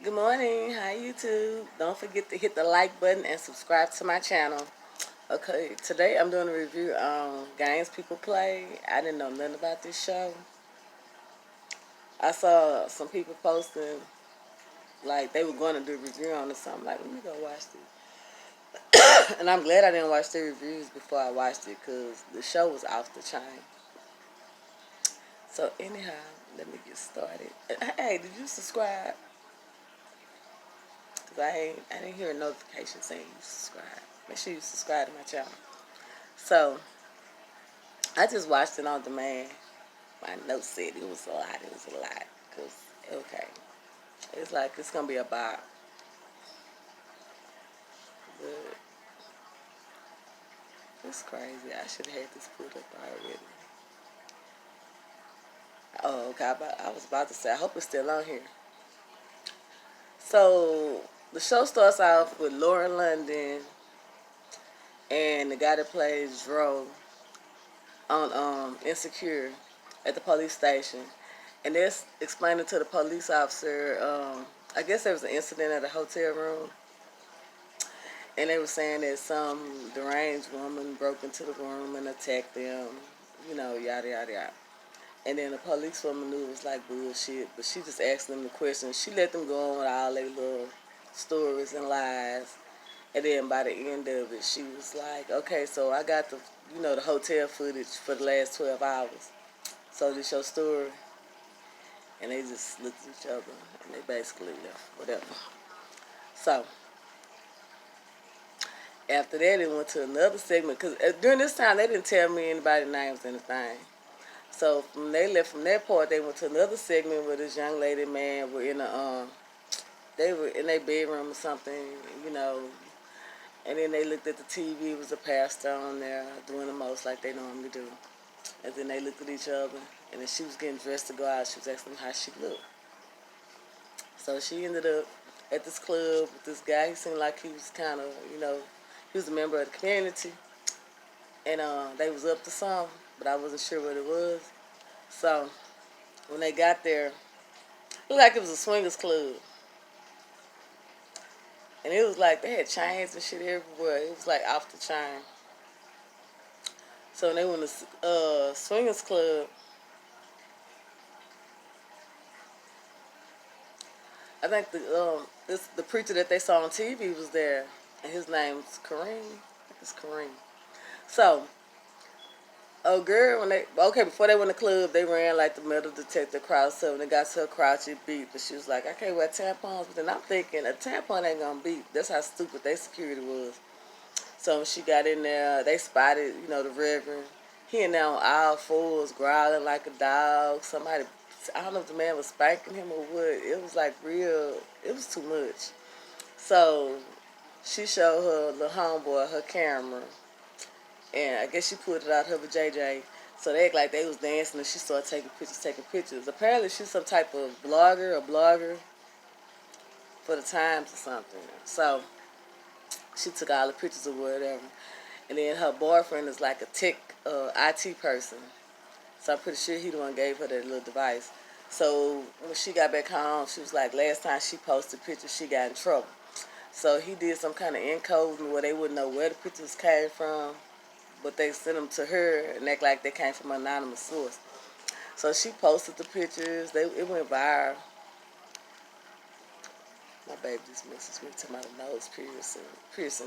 Good morning. Hi, YouTube. Don't forget to hit the like button and subscribe to my channel. Okay, today I'm doing a review on games people play. I didn't know nothing about this show. I saw some people posting like they were going to do a review on it, so I'm like, let me go watch this. And I'm glad I didn't watch the reviews before I watched it because the show was off the chain. So anyhow, let me get started. Hey, did you subscribe? Because I didn't hear a notification saying you subscribe. Make sure you subscribe to my channel. So I just watched it on demand. My notes said it was a lot. It was a lot. Cause okay, it's like it's gonna be about. But it's crazy. I should have had this put up already. Oh, okay. I was about to say. I hope it's still on here. So the show starts off with Lauren London and the guy that plays Dro on Insecure at the police station, and they're explaining to the police officer. I guess there was an incident at a hotel room, and they were saying that some deranged woman broke into the room and attacked them, yada yada yada. And then the police woman knew it was like bullshit, but she just asked them the questions. She let them go on with all their little stories and lies. And then by the end of it, she was like, "Okay, so I got the hotel footage for the last 12 hours. So this your story." And they just looked at each other and they basically left, whatever. So after that, it went to another segment because during this time they didn't tell me anybody's names or anything. So when they left from that part, they went to another segment where this young lady man were in they were in their bedroom or something, you know, and then they looked at the TV. It was a pastor on there doing the most like they normally do, and then they looked at each other, and then she was getting dressed to go out. She was asking them how she looked. So she ended up at this club with this guy. He seemed like he was kind of, he was a member of the community, and they was up to something, but I wasn't sure what it was. So when they got there, it looked like it was a swingers club, and it was like they had chains and shit everywhere. It was like off the chain. So when they went to swingers club, I think the preacher that they saw on TV was there, and his name's Kareem. I think it's Kareem. So oh, girl, before they went to the club, they ran like the metal detector across. So when they got to her crotch, it beat. But she was like, I can't wear tampons. But then I'm thinking, a tampon ain't gonna beat. That's how stupid their security was. So when she got in there, they spotted, the reverend. He in there on all fours, growling like a dog. Somebody, I don't know if the man was spanking him or what. It was like real, it was too much. So she showed her little homeboy her camera, and I guess she put it out her with JJ. So they act like they was dancing, and she started taking pictures. Apparently she's some type of blogger for the Times or something. So she took all the pictures or whatever. And then her boyfriend is like a tech IT person. So I'm pretty sure he the one gave her that little device. So when she got back home, she was like, last time she posted pictures, she got in trouble. So he did some kind of encoding where they wouldn't know where the pictures came from, but they sent them to her and act like they came from an anonymous source. So she posted the pictures. It went viral. My baby just messaged me to my nose piercing.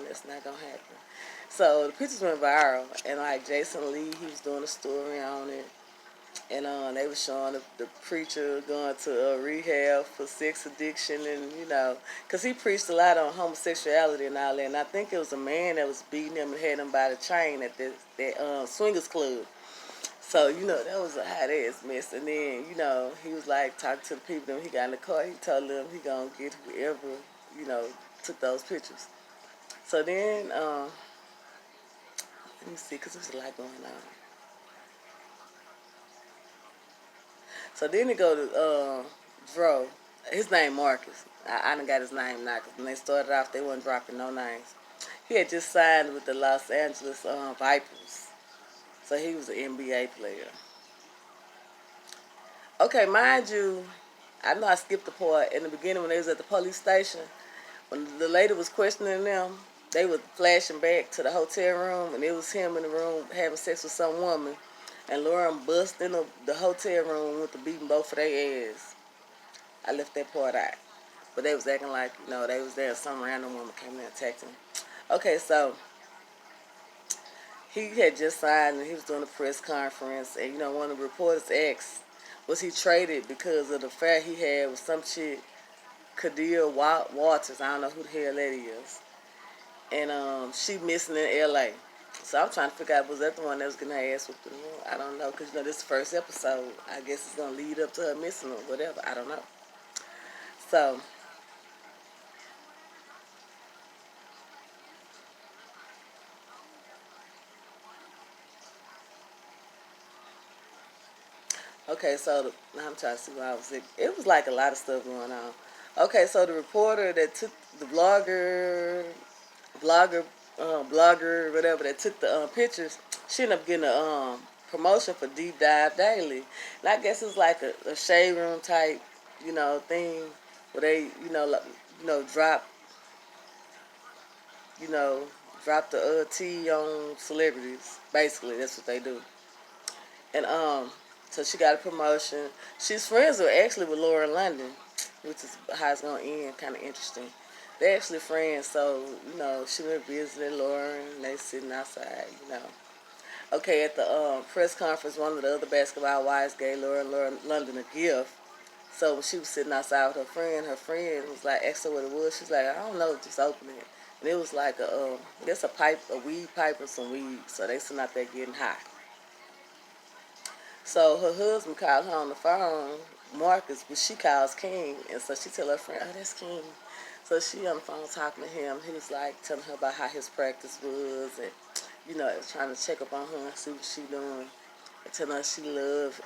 That's not gonna happen. So the pictures went viral, and like Jason Lee, he was doing a story on it, and they were showing the preacher going to rehab for sex addiction, and cause he preached a lot on homosexuality and all that. And I think it was a man that was beating him and had him by the chain at that swingers club. So, that was a hot ass mess. And then, he was like talking to the people. Then he got in the car. He told them he gonna get whoever, you know, took those pictures. So then, let me see, because there's a lot going on. So then they go to Dro. His name Marcus. I done got his name now because when they started off, they wasn't dropping no names. He had just signed with the Los Angeles Vipers. So he was an NBA player. Okay, mind you, I know I skipped the part in the beginning when they was at the police station. When the lady was questioning them, they was flashing back to the hotel room, and it was him in the room having sex with some woman. And Lauren bust in the hotel room and went to beating both of their ass. I left that part out. But they was acting like, they was there. Some random woman came in and attacked him. Okay, so he had just signed and he was doing a press conference. And, one of the reporters asked, was he traded because of the affair he had with some chick, Kadia Waters. I don't know who the hell that is. And she missing in L.A. So I'm trying to figure out, was that the one that was getting her ass whooped in the room? I don't know, because, this is the first episode. I guess it's going to lead up to her missing or whatever. I don't know. So, okay, so now I'm trying to see why I was sick. It was like a lot of stuff going on. Okay, so the reporter that took the blogger, whatever, that took the pictures, she ended up getting a promotion for Deep Dive Daily. And I guess it's like a shade room type, thing where they, drop, you know, drop the tea on celebrities. Basically, that's what they do. And so she got a promotion. She's friends with actually with Laura London, which is how it's gonna end. Kind of interesting. They actually friends, so she went visiting Laura, and they sitting outside. Okay, at the press conference, one of the other basketball wives gave Laura London a gift. So when she was sitting outside with her friend was like, asked her what it was. She's like, I don't know, just open it. And it was like I guess a weed pipe or some weed. So they sitting out there getting high. So her husband called her on the phone, Marcus, but she calls King, and so she tell her friend, oh, that's King. So she on the phone talking to him. He was like telling her about how his practice was, and trying to check up on her and see what she doing. And telling her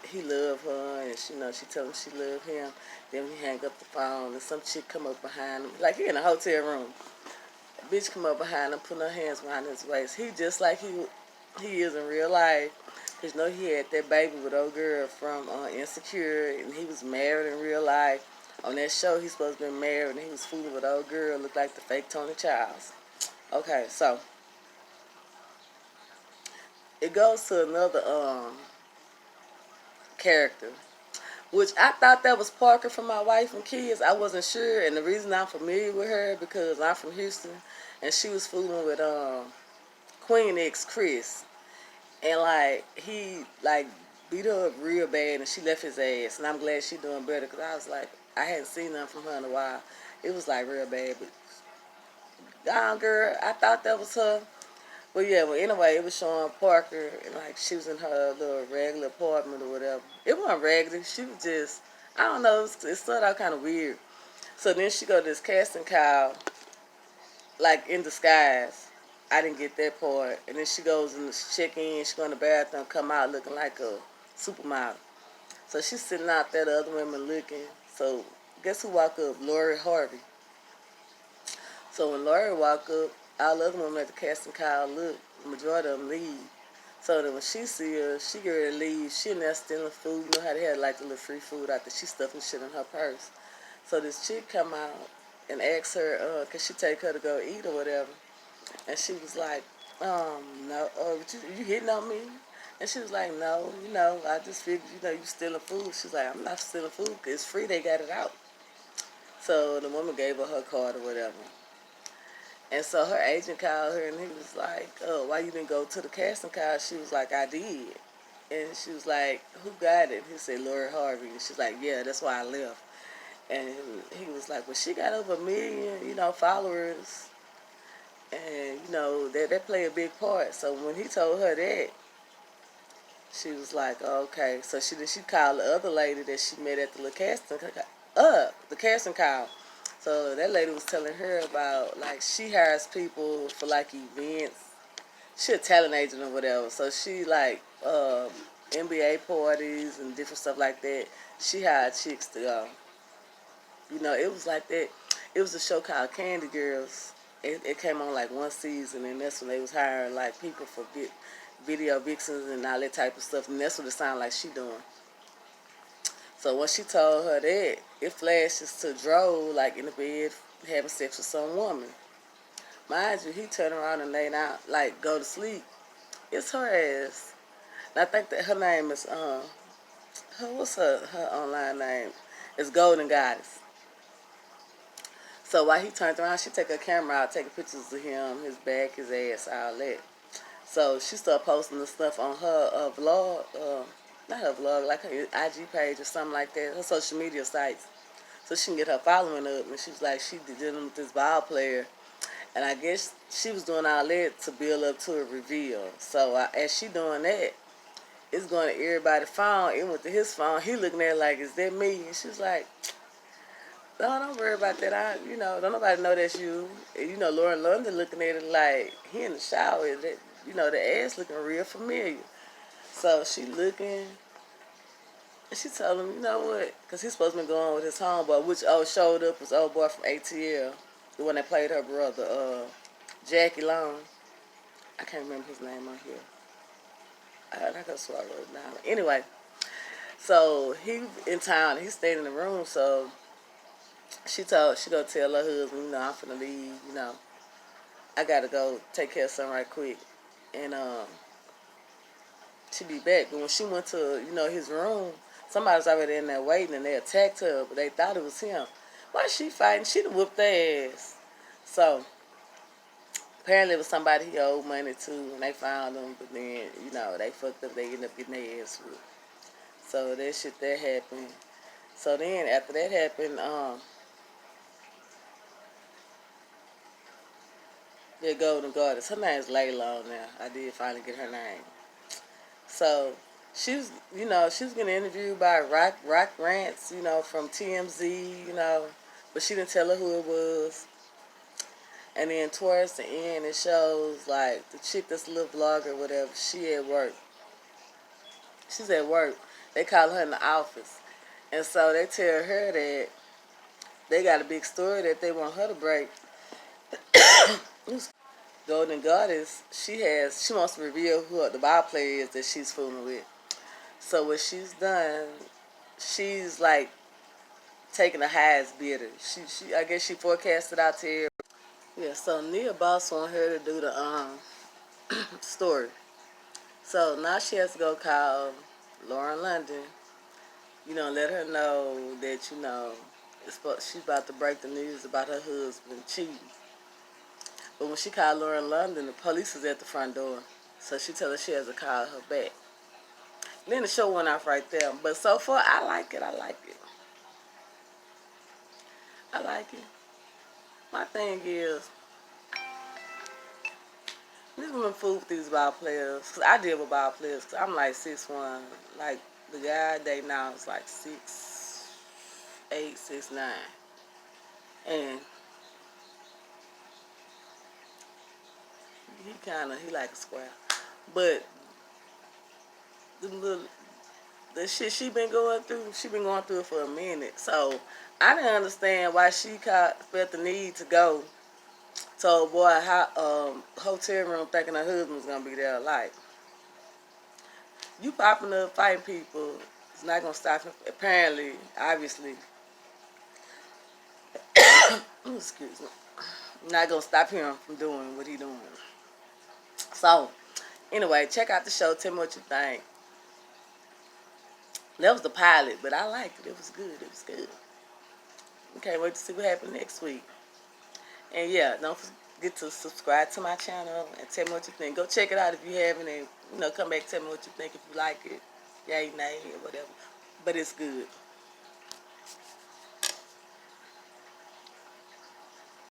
he loved her, and she tell him she loved him. Then he hang up the phone, and some chick come up behind him, like he in a hotel room. A bitch come up behind him, putting her hands behind his waist. He just like he is in real life. Cause he had that baby with old girl from Insecure, and he was married in real life. On that show, he's supposed to be married, and he was fooling with old girl, looked like the fake Tony Childs. Okay, so it goes to another character, which I thought that was Parker from My Wife and Kids. I wasn't sure, and the reason I'm familiar with her because I'm from Houston, and she was fooling with Queen ex Chris. And he beat her up real bad, and she left his ass. And I'm glad she doing better, because I was like, I hadn't seen nothing from her in a while. It was like real bad, but down girl, I thought that was her. But yeah, well anyway, it was showing Parker, and she was in her little regular apartment or whatever. It wasn't regular. She was just, I don't know. It started out kind of weird. So then she go to this casting call, in disguise. I didn't get that part. And then she goes and check in. She go in the bathroom, come out looking like a supermodel. So she's sitting out there, the other women looking. So guess who walked up? Lori Harvey. So when Lori walked up, all the other women at the casting call look. The majority of them leave. So then when she see her, she get ready to leave. She in there stealing food. You know how they had the little free food out there. She stuffing shit in her purse. So this chick come out and asks her, can she take her to go eat or whatever? And she was like, no, you hitting on me? And she was like, no, I just figured, you stealing food. She's like, I'm not stealing food, 'cause it's free, they got it out. So the woman gave her card or whatever. And so her agent called her, and he was like, oh, why you didn't go to the casting call? She was like, I did. And she was like, who got it? He said, Lori Harvey. And she's like, yeah, that's why I left. And he was like, well, she got over 1 million, followers. And, that play a big part. So when he told her that, she was like, oh, okay. So she called the other lady that she met at the casting call. So that lady was telling her about, she hires people for, events. She a talent agent or whatever. So she, NBA parties and different stuff like that. She hired chicks to go. It was like that. It was a show called Candy Girls. It came on one season, and that's when they was hiring people for video vixens and all that type of stuff, and that's what it sounded like she doing. So when she told her that, it flashes to Dro like in the bed having sex with some woman. Mind you, he turned around and lay down, like go to sleep. It's her ass. And I think that her name is what's her online name? It's Golden Goddess. So while he turned around, she take her camera out, taking pictures of him, his back, his ass, all that. So she started posting the stuff on her vlog, not her vlog, like her IG page or something like that, her social media sites, so she can get her following up. And she was like, she dealing with this ball player, and I guess she was doing all that to build up to a reveal. So as she doing that, it's going to everybody's phone. It went to his phone. He looking at it like, is that me? And she was like, no, don't worry about that. Don't nobody know that's you. And, Lauren London looking at it like he in the shower. That, the ass looking real familiar. So she looking, and she told him, you know what? Because he's supposed to be going with his homeboy, which showed up was old boy from ATL, the one that played her brother, Jackie Long. I can't remember his name on here. I could swear I wrote it down. Anyway, so he in town. He stayed in the room. So she go tell her husband, I'm finna leave. I gotta go take care of something right quick, and she be back. But when she went to his room, somebody was already in there waiting, and they attacked her, but they thought it was him. Why she fighting? She done whooped their ass. So apparently it was somebody he owed money to, and they found him. But then they fucked up. They ended up getting their ass whooped. So that shit that happened. So then after that happened, the Golden Goddess. Her name's Layla now. I did finally get her name. So she was, she was getting interviewed by Rock Rants, from TMZ, but she didn't tell her who it was. And then towards the end, it shows like the chick that's a little vlogger, or whatever. She at work. She's at work. They call her in the office, and so they tell her that they got a big story that they want her to break. Golden Goddess, she wants to reveal who the ball player is that she's fooling with. So what she's done, she's like taking the highest bidder. She I guess she forecasted out to her. Yeah, so Nia Boss want her to do the story. So now she has to go call Lauren London, let her know that, she's about to break the news about her husband cheating. But when she called Lauren London, the police is at the front door. So she tell her she has to call her back. And then the show went off right there. But so far, I like it. I like it. I like it. My thing is, these women fool with these ball players. Cause I deal with ball players. Cause I'm like 6'1". Like, the guy they now is like 6'8", 6'9". And he like a square. But the shit she been going through it for a minute. So I didn't understand why she felt the need to go to a boy hotel room thinking her husband was gonna be there. Like, you popping up fighting people, it's not gonna stop him. Apparently, obviously, excuse me, not gonna stop him from doing what he doing. So anyway, check out the show. Tell me what you think. That was the pilot, but I liked it. It was good. It was good. Can't wait to see what happens next week. And yeah, don't forget to subscribe to my channel and tell me what you think. Go check it out if you haven't, and come back and tell me what you think if you like it. Yay, nay, or whatever. But it's good.